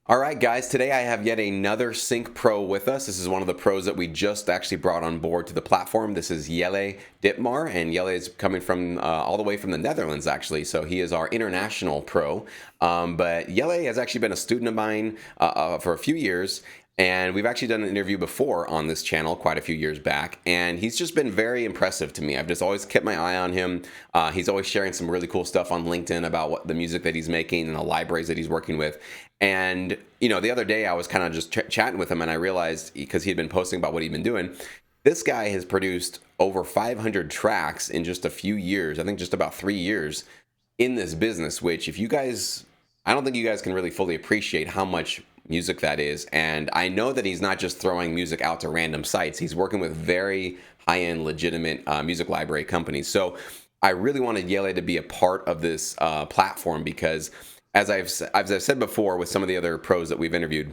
All right, guys, today I have yet another Sync Pro with us. This is one of the pros that we just actually brought on board to the platform. This is Jelle Ditmar, and Jelle is coming from all the way from the Netherlands, actually. So he is our international pro. But Jelle has actually been a student of mine for a few years. And we've actually done an interview before on this channel quite a few years back, and he's just been very impressive to me. I've just always kept my eye on him. He's always sharing some really cool stuff on LinkedIn about what the music that he's making and the libraries that he's working with. And the other day I was kind of just chatting with him, and I realized because he had been posting about what he'd been doing, this guy has produced over 500 tracks in just a few years. I think just about 3 years in this business. Which, if you guys, I don't think you guys can really fully appreciate how much music that is. And I know that he's not just throwing music out to random sites. He's working with very high-end, legitimate music library companies. So I really wanted Jelle to be a part of this platform because, as I've said before with some of the other pros that we've interviewed,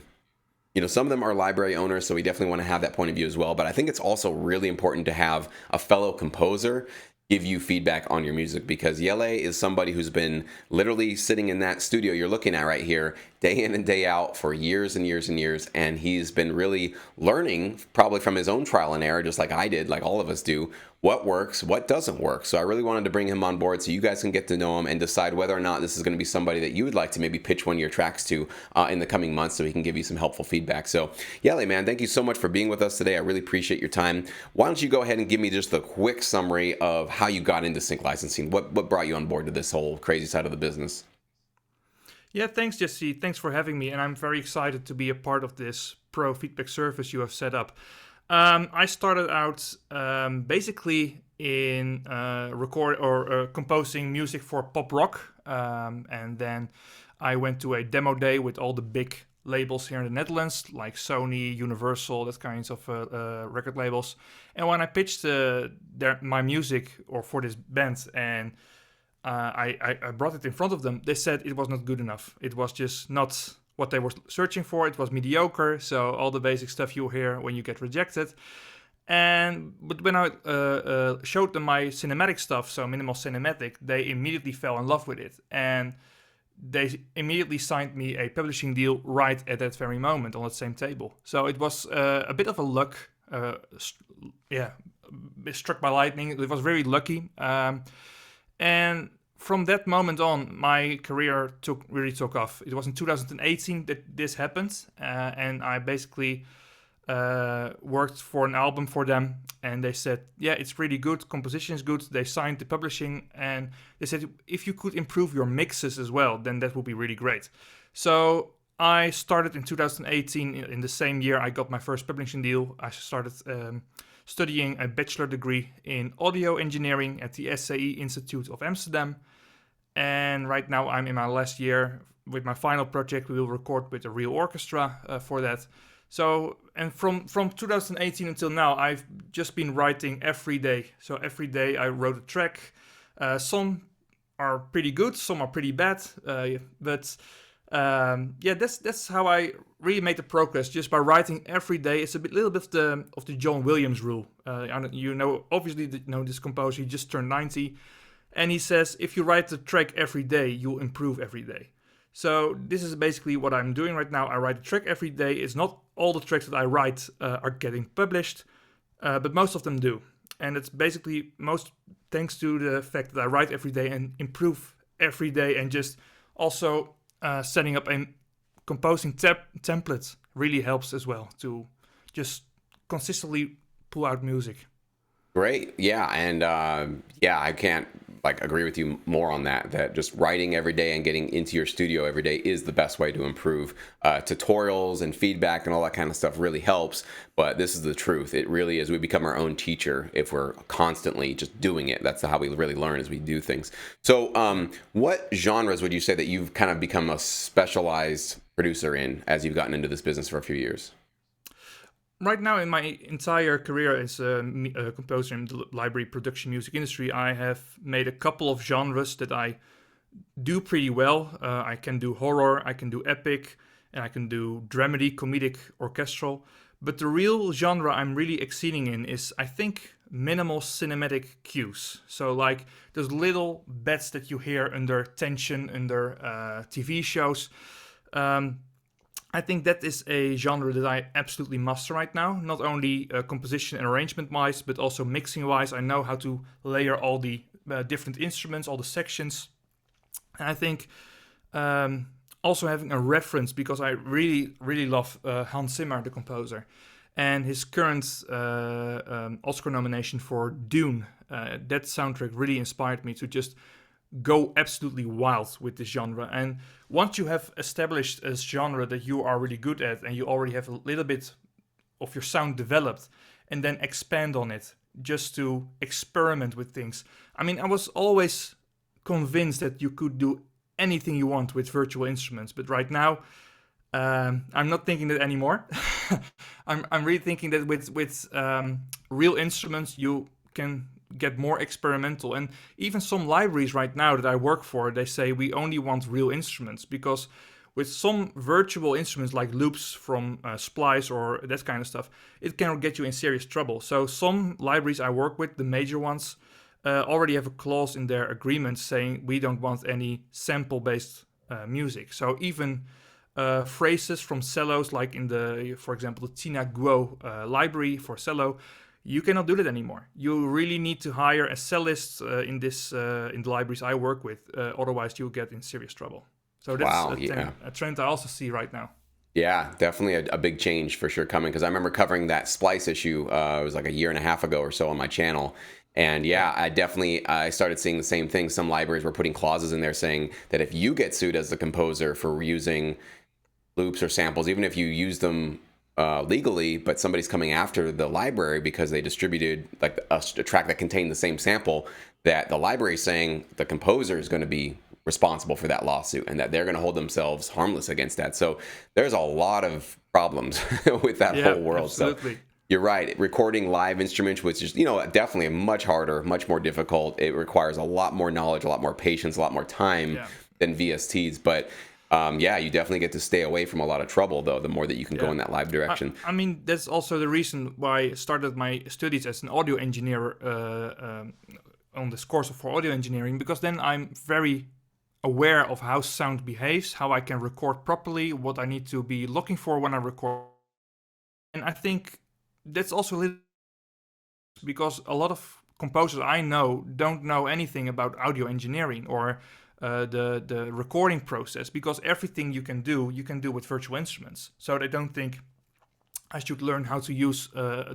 some of them are library owners, so we definitely want to have that point of view as well. But I think it's also really important to have a fellow composer give you feedback on your music, because Jelle is somebody who's been literally sitting in that studio you're looking at right here day in and day out for years and years and years, and he's been really learning, probably from his own trial and error, just like I did, like all of us do, what works, what doesn't work. So I really wanted to bring him on board so you guys can get to know him and decide whether or not this is going to be somebody that you would like to maybe pitch one of your tracks to in the coming months, so he can give you some helpful feedback. So Jelle, man, thank you so much for being with us today. I really appreciate your time. Why don't you go ahead and give me just a quick summary of how you got into sync licensing? What brought you on board to this whole crazy side of the business? Yeah, thanks, Jesse. Thanks for having me, and I'm very excited to be a part of this pro feedback service you have set up. I started out basically in composing music for pop rock, and then I went to a demo day with all the big labels here in the Netherlands, like Sony, Universal, that kinds of record labels. And when I pitched my music or for this band, and I brought it in front of them, they said it was not good enough. It was just not what they were searching for. It was mediocre, so all the basic stuff you hear when you get rejected. But when I showed them my cinematic stuff, so minimal cinematic, they immediately fell in love with it, and they immediately signed me a publishing deal right at that very moment on that same table. So it was a bit of a luck, struck by lightning. It was very lucky, and from that moment on, my career really took off. It was in 2018 that this happened, and I basically worked for an album for them, and they said, yeah, it's really good, composition is good. They signed the publishing, and they said, if you could improve your mixes as well, then that would be really great. So I started in 2018. In the same year I got my first publishing deal. I started studying a bachelor degree in audio engineering at the SAE Institute of Amsterdam, and right now I'm in my last year with my final project. We will record with a real orchestra for that. So, and from 2018 until now, I've just been writing every day. So every day I wrote a track. Some are pretty good, some are pretty bad. That's how I really made the progress, just by writing every day. It's little bit of the John Williams rule. Obviously, this composer, he just turned 90, and he says if you write the track every day, you'll improve every day. So this is basically what I'm doing right now. I write a track every day. It's not all the tracks that I write are getting published, but most of them do. And it's basically most thanks to the fact that I write every day and improve every day, and just also setting up a composing template really helps as well to just consistently pull out music. Great. Yeah. And I can't agree with you more on that, that just writing every day and getting into your studio every day is the best way to improve. Tutorials and feedback and all that kind of stuff really helps. But this is the truth. It really is. We become our own teacher if we're constantly just doing it. That's how we really learn, as we do things. So what genres would you say that you've kind of become a specialized producer in as you've gotten into this business for a few years? Right now, in my entire career as a composer in the library production music industry, I have made a couple of genres that I do pretty well. I can do horror, I can do epic, and I can do dramedy, comedic, orchestral. But the real genre I'm really exceeding in is, I think, minimal cinematic cues. So like those little bits that you hear under tension, under TV shows. I think that is a genre that I absolutely master right now. Not only composition and arrangement wise, but also mixing wise. I know how to layer all the different instruments, all the sections. And I think also having a reference, because I really, really love Hans Zimmer, the composer, and his current Oscar nomination for Dune. That soundtrack really inspired me to just go absolutely wild with this genre. And once you have established a genre that you are really good at, and you already have a little bit of your sound developed, and then expand on it just to experiment with things. I mean, I was always convinced that you could do anything you want with virtual instruments, but right now I'm not thinking that anymore. I'm really thinking that with real instruments you can get more experimental. And even some libraries right now that I work for, they say we only want real instruments, because with some virtual instruments like loops from Splice or that kind of stuff, it can get you in serious trouble. So some libraries I work with, the major ones, already have a clause in their agreement saying we don't want any sample-based music. So even phrases from cellos, like in the, for example, the Tina Guo library for cello, you cannot do that anymore. You really need to hire a cellist in the libraries I work with. Otherwise, you'll get in serious trouble. So that's Wow, a trend I also see right now. Yeah, definitely a big change for sure coming, because I remember covering that Splice issue. It was like a year and a half ago or so on my channel. And yeah, I started seeing the same thing. Some libraries were putting clauses in there saying that if you get sued as the composer for using loops or samples, even if you use them legally, but somebody's coming after the library because they distributed like a track that contained the same sample, that the library is saying the composer is going to be responsible for that lawsuit, and that they're going to hold themselves harmless against that. So there's a lot of problems with that whole world. Absolutely. So you're right. Recording live instruments, which is, definitely much harder, much more difficult. It requires a lot more knowledge, a lot more patience, a lot more time than VSTs. But you definitely get to stay away from a lot of trouble, though, the more that you can go in that live direction. I mean, that's also the reason why I started my studies as an audio engineer on this course for audio engineering, because then I'm very aware of how sound behaves, how I can record properly, what I need to be looking for when I record. And I think that's also a little, because a lot of composers I know don't know anything about audio engineering or the recording process, because everything you can do with virtual instruments. So they don't think I should learn how to use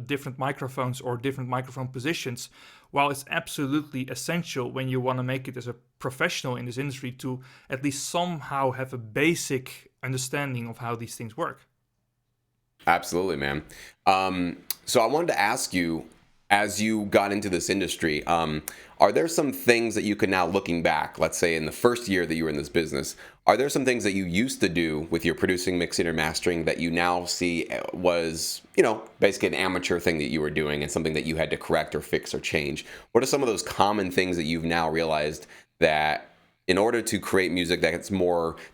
different microphones or different microphone positions, while it's absolutely essential when you want to make it as a professional in this industry to at least somehow have a basic understanding of how these things work. Absolutely, man. So I wanted to ask you, as you got into this industry, are there some things that you can now, looking back, let's say in the first year that you were in this business, are there some things that you used to do with your producing, mixing, or mastering that you now see was, basically an amateur thing that you were doing and something that you had to correct or fix or change? What are some of those common things that you've now realized that in order to create music that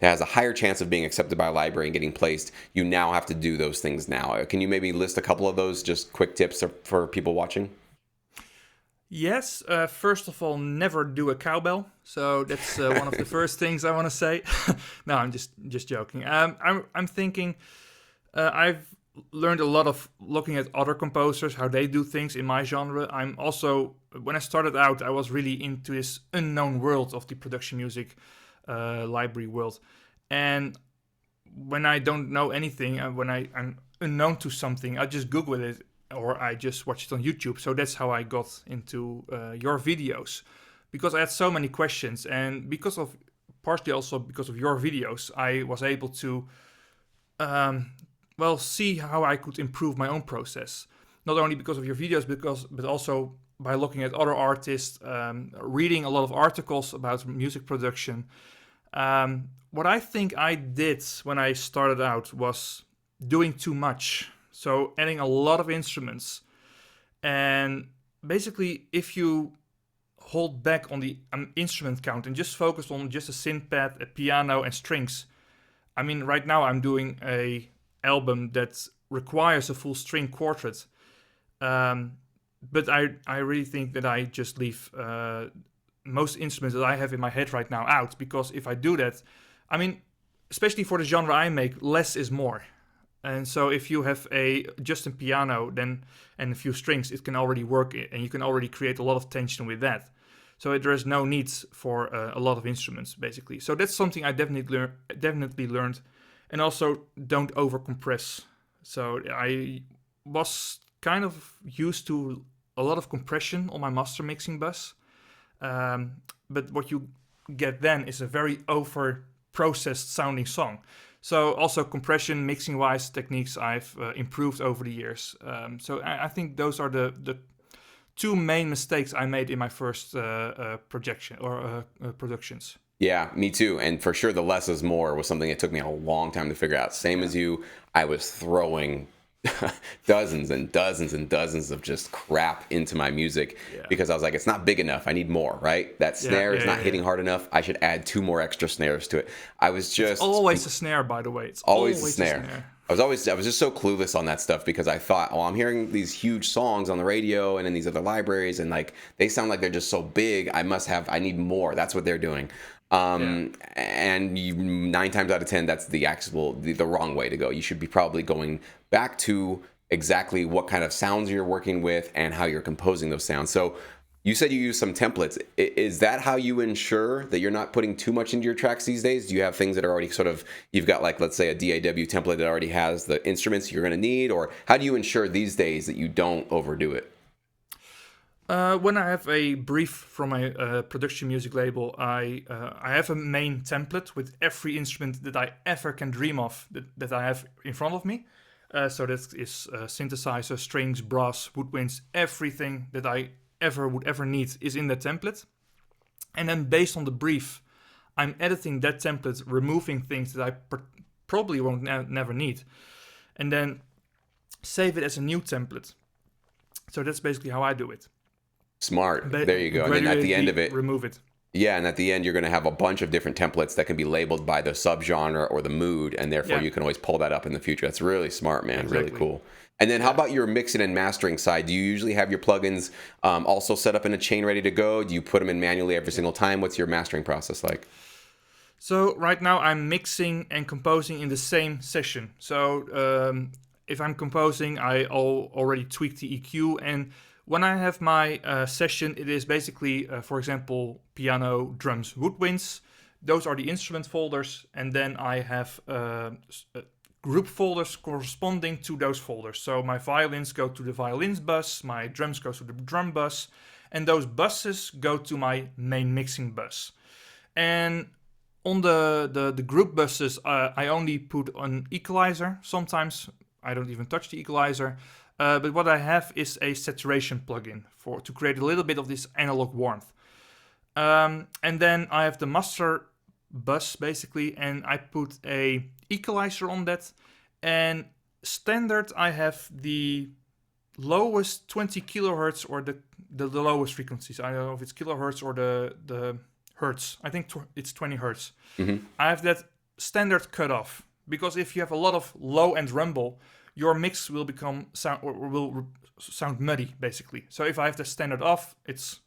has a higher chance of being accepted by a library and getting placed, you now have to do those things now? Can you maybe list a couple of those, just quick tips for people watching? Yes, first of all, never do a cowbell. So that's one of the first things I want to say. No, I'm just joking. I'm thinking I've learned a lot of looking at other composers, how they do things in my genre. I'm also, when I started out, I was really into this unknown world of the production music library world. And when I don't know anything, when I'm unknown to something, I just Google it, or I just watch it on YouTube. So that's how I got into your videos, because I had so many questions, and partially also because of your videos, I was able to see how I could improve my own process. Not only because of your videos, but also by looking at other artists, reading a lot of articles about music production. What I think I did when I started out was doing too much. So adding a lot of instruments. And basically, if you hold back on the instrument count and just focus on just a synth pad, a piano, and strings. I mean, right now I'm doing a album that requires a full string quartet. But I really think that I just leave most instruments that I have in my head right now out, because if I do that, I mean, especially for the genre I make, less is more. And so if you have just a piano then and a few strings, it can already work, and you can already create a lot of tension with that. So there is no need for a lot of instruments, basically. So that's something I definitely learned. And also, don't over compress. So I was kind of used to a lot of compression on my master mixing bus. But what you get then is a very over processed sounding song. So also compression, mixing wise techniques I've improved over the years. So I think those are the two main mistakes I made in my first productions. Yeah, me too. And for sure, the less is more was something that took me a long time to figure out. Same as you, I was throwing dozens and dozens and dozens of just crap into my music because I was like, it's not big enough. I need more, right? That snare is not hitting hard enough. I should add 2 more extra snares to it. I was just... It's always a snare, by the way. It's always a snare. I was just so clueless on that stuff because I thought, oh, I'm hearing these huge songs on the radio and in these other libraries, and like they sound like they're just so big. I need more. That's what they're doing. And 9 times out of 10, that's the wrong way to go. You should be probably going back to exactly what kind of sounds you're working with and how you're composing those sounds. So you said you use some templates. Is that how you ensure that you're not putting too much into your tracks these days? Do you have things that are already you've got like, let's say a DAW template that already has the instruments you're going to need? Or how do you ensure these days that you don't overdo it? When I have a brief from a production music label, I have a main template with every instrument that I ever can dream of that I have in front of me. So that is synthesizer, strings, brass, woodwinds, everything that I would ever need is in that template. And then based on the brief, I'm editing that template, removing things that I probably won't never need, and then save it as a new template. So that's basically how I do it. Smart. There you go. And then at the end of it, remove it. Yeah, and at the end, you're going to have a bunch of different templates that can be labeled by the subgenre or the mood, and therefore you can always pull that up in the future. That's really smart, man. Exactly. Really cool. And then how about your mixing and mastering side? Do you usually have your plugins also set up in a chain ready to go? Do you put them in manually every single time? What's your mastering process like? So right now I'm mixing and composing in the same session. So if I'm composing, I already tweak the EQ, and when I have my session, it is basically, for example, piano, drums, woodwinds. Those are the instrument folders, and then I have group folders corresponding to those folders. So my violins go to the violins bus, my drums go to the drum bus, and those buses go to my main mixing bus. And on the group buses, I only put an equalizer. Sometimes I don't even touch the equalizer. But what I have is a saturation plugin to create a little bit of this analog warmth. And then I have the master bus basically, and I put a equalizer on that. And standard, I have the lowest 20 kilohertz or the lowest frequencies. I don't know if it's kilohertz or the hertz. I think it's 20 hertz. Mm-hmm. I have that standard cutoff because if you have a lot of low end rumble, your mix will will sound muddy, basically. So if I have the standard off, it's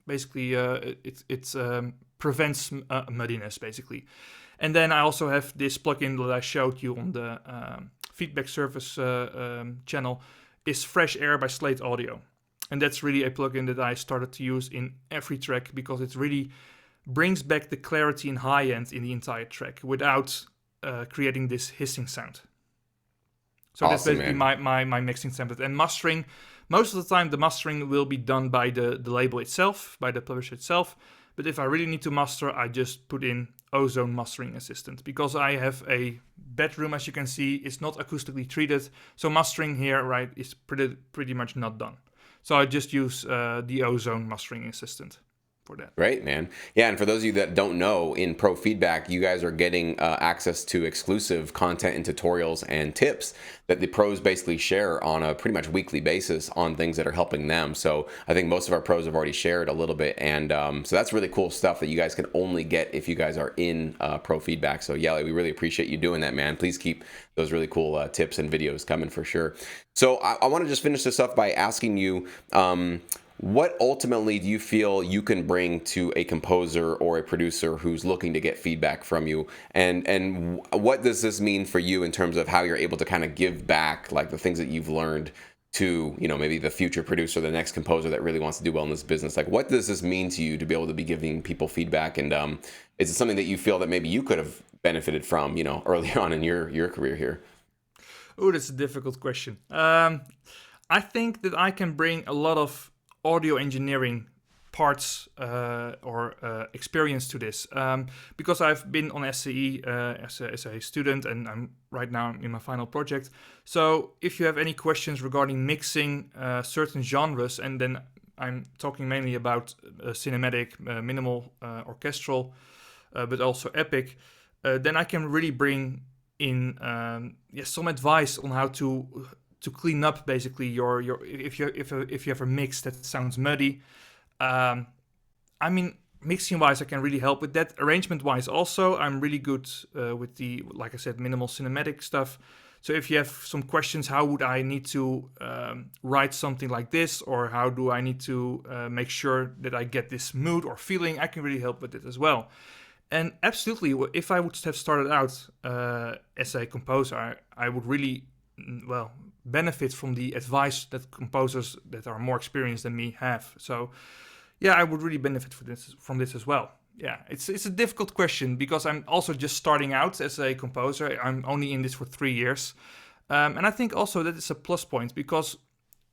basically it prevents muddiness, basically. And then I also have this plugin that I showed you on the feedback service channel, is Fresh Air by Slate Audio, and that's really a plugin that I started to use in every track because it really brings back the clarity and high end in the entire track without creating this hissing sound. So awesome, that's basically my mixing template. And mastering, most of the time the mastering will be done by the label itself, by the publisher itself. But if I really need to master, I just put in Ozone Mastering Assistant. Because I have a bedroom, as you can see, it's not acoustically treated. So mastering here, right, is pretty much not done. So I just use the Ozone Mastering Assistant for that. Great, man. Yeah, and for those of you that don't know, in Pro Feedback, you guys are getting access to exclusive content and tutorials and tips that the pros basically share on a pretty much weekly basis on things that are helping them. So I think most of our pros have already shared a little bit, and so that's really cool stuff that you guys can only get if you guys are in Pro Feedback. So yeah, we really appreciate you doing that, man. Please keep those really cool tips and videos coming for sure. So I want to just finish this up by asking you, what ultimately do you feel you can bring to a composer or a producer who's looking to get feedback from you? And what does this mean for you in terms of how you're able to kind of give back, like the things that you've learned to, maybe the future producer, the next composer that really wants to do well in this business? Like, what does this mean to you to be able to be giving people feedback? And is it something that you feel that maybe you could have benefited from, early on in your career here? Oh, that's a difficult question. I think that I can bring a lot of audio engineering parts or experience to this because I've been on SCE as a student, and I'm right now in my final project. So if you have any questions regarding mixing certain genres, and then I'm talking mainly about cinematic, minimal, orchestral, but also epic, then I can really bring in some advice on how to clean up basically your if you have a mix that sounds muddy. I mean, mixing wise, I can really help with that. Arrangement wise, also, I'm really good with the, like I said, minimal cinematic stuff. So if you have some questions, how would I need to write something like this, or how do I need to make sure that I get this mood or feeling, I can really help with it as well. And absolutely, if I would have started out as a composer, I would really, benefit from the advice that composers that are more experienced than me have. So, yeah, I would really benefit from this as well. Yeah, it's a difficult question because I'm also just starting out as a composer. I'm only in this for 3 years, and I think also that is a plus point because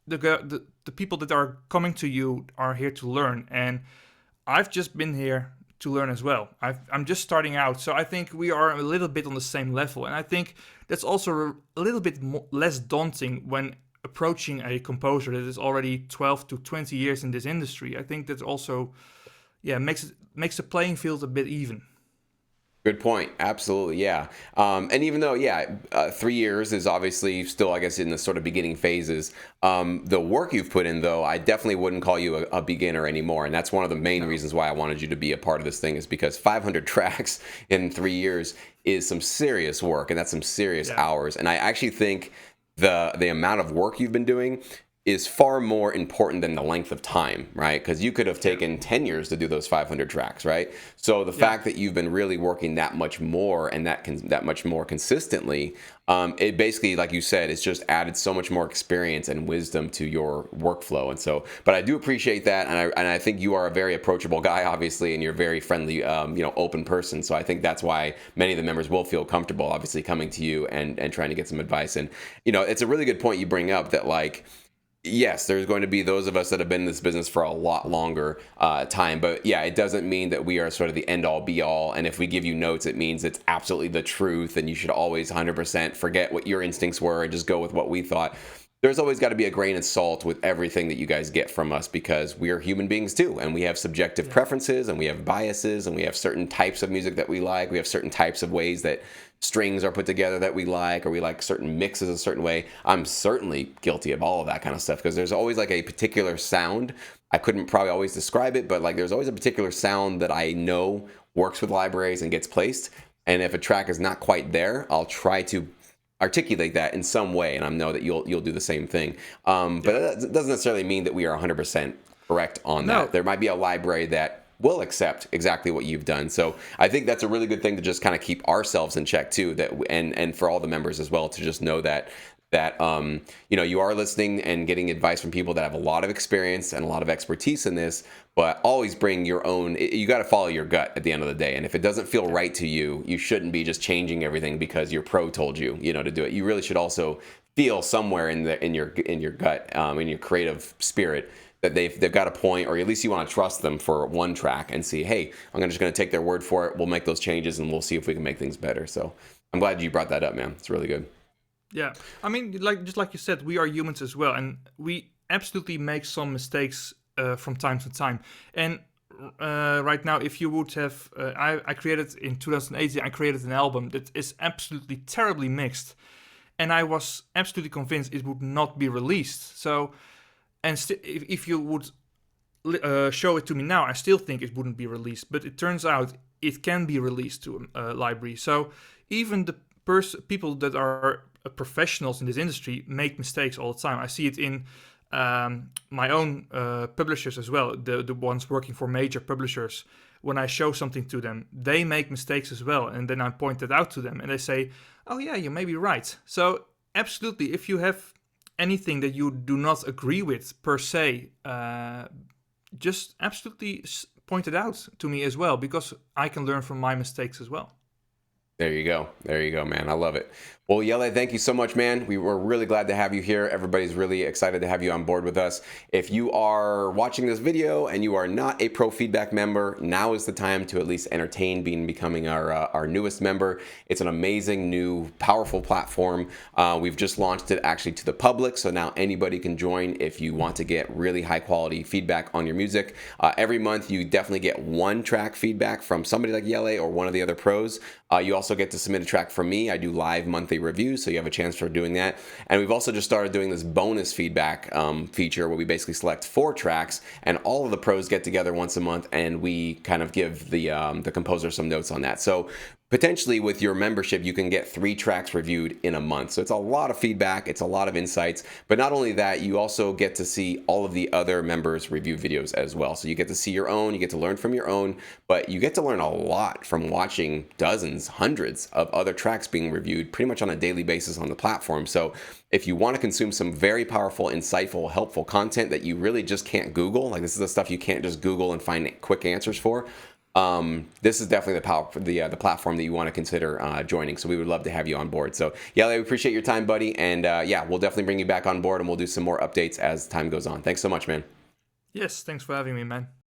the people that are coming to you are here to learn, and I've just been here to learn as well. I'm just starting out, so I think we are a little bit on the same level, and I think that's also a little bit less daunting when approaching a composer that is already 12 to 20 years in this industry. I think that also, makes the playing field a bit even. Good point. Absolutely, yeah. And even though, 3 years is obviously still, I guess, in the sort of beginning phases, the work you've put in, though, I definitely wouldn't call you a beginner anymore. And that's one of the main reasons why I wanted you to be a part of this thing, is because 500 tracks in 3 years is some serious work, and that's some serious hours. And I actually think the amount of work you've been doing is far more important than the length of time, right? Because you could have taken 10 years to do those 500 tracks, right? So the fact that you've been really working that much more and that much more consistently, it basically, like you said, it's just added so much more experience and wisdom to your workflow. And so, but I do appreciate that, and I think you are a very approachable guy, obviously, and you're a very friendly, open person. So I think that's why many of the members will feel comfortable, obviously, coming to you and trying to get some advice. And it's a really good point you bring up that, like, yes, there's going to be those of us that have been in this business for a lot longer time. But yeah, it doesn't mean that we are sort of the end all be all. And if we give you notes, it means it's absolutely the truth. And you should always 100% forget what your instincts were and just go with what we thought. There's always got to be a grain of salt with everything that you guys get from us, because we are human beings too. And we have subjective preferences, and we have biases, and we have certain types of music that we like. We have certain types of ways that strings are put together that we like, or we like certain mixes a certain way. I'm certainly guilty of all of that kind of stuff, because there's always like a particular sound. I couldn't probably always describe it, but like there's always a particular sound that I know works with libraries and gets placed. And if a track is not quite there, I'll try to articulate that in some way, and I know that you'll do the same thing. But that doesn't necessarily mean that we are 100% correct on that. There might be a library that will accept exactly what you've done. So I think that's a really good thing to just kind of keep ourselves in check too, that and for all the members as well, to just know that you are listening and getting advice from people that have a lot of experience and a lot of expertise in this, but always bring your own. You got to follow your gut at the end of the day. And if it doesn't feel right to you, you shouldn't be just changing everything because your pro told you, to do it. You really should also feel somewhere in your gut, in your creative spirit, that they've got a point, or at least you want to trust them for one track and see, hey, I'm just going to take their word for it. We'll make those changes and we'll see if we can make things better. So I'm glad you brought that up, man. It's really good. Yeah, I mean, just like you said, we are humans as well, and we absolutely make some mistakes from time to time. And right now, if you would have, I created in 2018, I created an album that is absolutely terribly mixed, and I was absolutely convinced it would not be released. So, and if you would show it to me now, I still think it wouldn't be released. But it turns out it can be released to a library. So even the people that are professionals in this industry make mistakes all the time. I see it in my own publishers as well, the ones working for major publishers, when I show something to them, they make mistakes as well. And then I point it out to them and they say, oh yeah, you may be right. So absolutely, if you have anything that you do not agree with per se, just absolutely point it out to me as well, because I can learn from my mistakes as well. There you go. There you go, man. I love it. Well, Jelle, thank you so much, man. We were really glad to have you here. Everybody's really excited to have you on board with us. If you are watching this video and you are not a Pro Feedback member, now is the time to at least entertain becoming our newest member. It's an amazing, new, powerful platform. We've just launched it actually to the public, so now anybody can join if you want to get really high quality feedback on your music. Every month, you definitely get one track feedback from somebody like Jelle or one of the other pros. You also get to submit a track from me. I do live monthly reviews, so you have a chance for doing that. And we've also just started doing this bonus feedback feature where we basically select 4 tracks, and all of the pros get together once a month, and we kind of give the composer some notes on that. So potentially with your membership, you can get 3 tracks reviewed in a month. So it's a lot of feedback, it's a lot of insights, but not only that, you also get to see all of the other members' review videos as well. So you get to see your own, you get to learn from your own, but you get to learn a lot from watching dozens, hundreds of other tracks being reviewed pretty much on a daily basis on the platform. So if you want to consume some very powerful, insightful, helpful content that you really just can't Google, like this is the stuff you can't just Google and find quick answers for, this is definitely the platform that you want to consider joining. So we would love to have you on board. So Jelle, we appreciate your time, buddy. And yeah, we'll definitely bring you back on board and we'll do some more updates as time goes on. Thanks so much, man. Yes, thanks for having me, man.